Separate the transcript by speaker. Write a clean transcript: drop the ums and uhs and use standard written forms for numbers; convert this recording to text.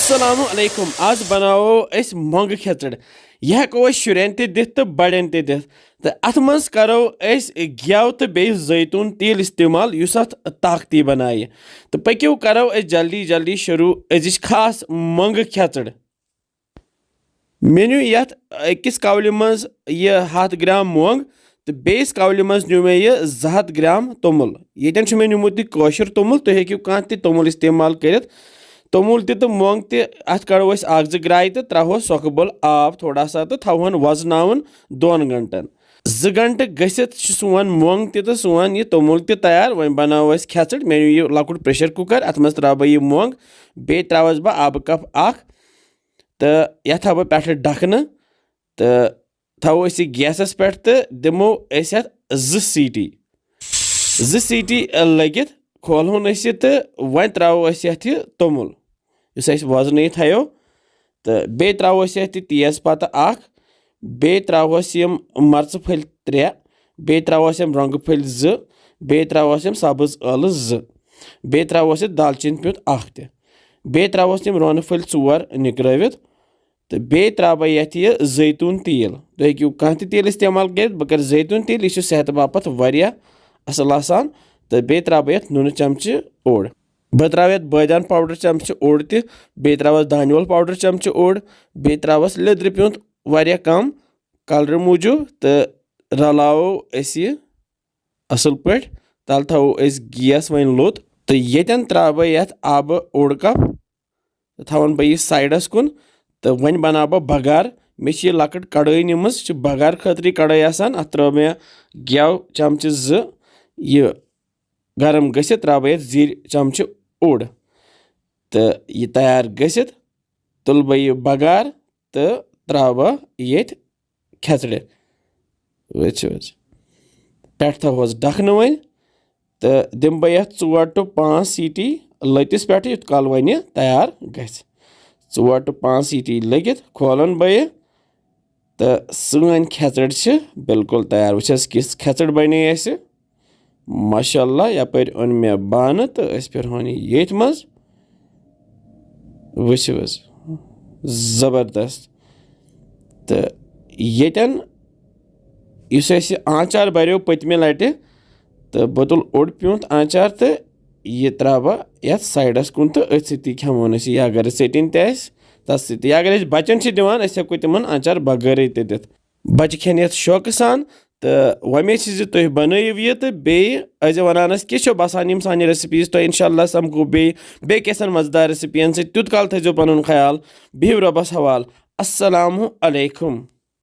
Speaker 1: Assalamu alaikum. आज बनाओ अस मोंग खेचड़ यह हेको शुरन ते दिथ तो बड़न ते दिथ तो अथ मज करो अस गेव तो बे जैतून तेल इस्तेमाल युस अथ ताकती बनाए तो पक्यो करो अस जल्दी जल्दी शुरू अजिश खास मोंग खेचड़ मेन्यू यथ अकिस कवल मज यह 100 ग्राम मोंग तो बेस कवल मज न्यू मे यह 200 ग्राम तोमुल ये मे न्यूमुत यह तोमुल तुम हेकू कह तोमुल इस्तेमाल कर तोमुल तो मोंग अत कड़ो अख जो ग्राय तो त्रो सोख बोल आब थोड़ा सा तो थवन वजन 2 घंटन 2 घंटे गसित सोन मोंग तो सोन यह तोमुल तैयार वो बनाओ खेचड़ मे यह लकुट प्रेशर कुकर अत मज त्रा बह यह मोंग बे त्रावस बह आब कप अख तो यह थो बह पे ढकन तो थो गैसस पे तो दिमो अत 2 सीटी लगित खोलहुन तो वन त्रो यह तोमुल इस वजन थो तो बे त्रो तेज पत्ता अख बे त्रोस मर्च फल 3 बे त्रोस रंग फल 2 बे त्रोस सब्ज ٲलव 2 बे त्रोस दालचीन प्यूत अख त बे त्रोस रोन फल 4 निकरवित तो बे त्रा बह यह जैतून तेल तुम हेकू कह तेल इस्तेमाल कर बह कर जैतून तेल यह सेहत बापत वारिया असल आसान तो बे त्रा बह नून चमचे ओड़ बह त्रा बदान पाउडर चमचे ओड़ त बे त्रावस दानवल पाउडर चमचे ओड़ बे त्रावस लिद्र प्यूत वारिया कम कलर मूजूब तो रलावो यह असल पे तल थो गैस वन लोत तो ये त्रा बह ये आब ओड़ कप थवन बह यह साइडस कुन तो वन बना बह बगार मे लकट कड़ाई निम बगार खतरी कड़ाई आसान अत त्रो मे गेव चमचे 2 यह गरम गसित त्रा बह जीर चमचे ओड़ तो यह तैयार गसित तुल बह यह बगार तो त्रा बह ये खेचड़ पे थोस ढकन वन तो दिम बह 4 to 5 सीटी लतिस पे युत कल वन तैयार ग 4 to 5 सीटी लगित खोलन बह तो सन खेचड़ बिल्कुल तैयार वुस किस खेचड़ बने माशाअल्लाह यपर ओन मे बान तो फिरहन ये मज वो जबरदस्त तो येन आचार बरो पतमे लटि तो बह तुल ओड़ प्यूंत आचार तो यह त्रा बह ये साइडस कुन तो अथ सी खेमोन यह अगर सेटिन तस सी अगर बचन दिवान हेको तिमन आचार बगैर दित बच्चे खेन शौक सान तो वमे तुम बनइव यह तो बेज वनान क्या बसान सान रेसिपीज तो इंशाल्लाह समको बे कैसन मजेदार रेसिपियन तुत काल थो पन ख्याल बिहु रबस हवाल अस्सलामु अलैकुम।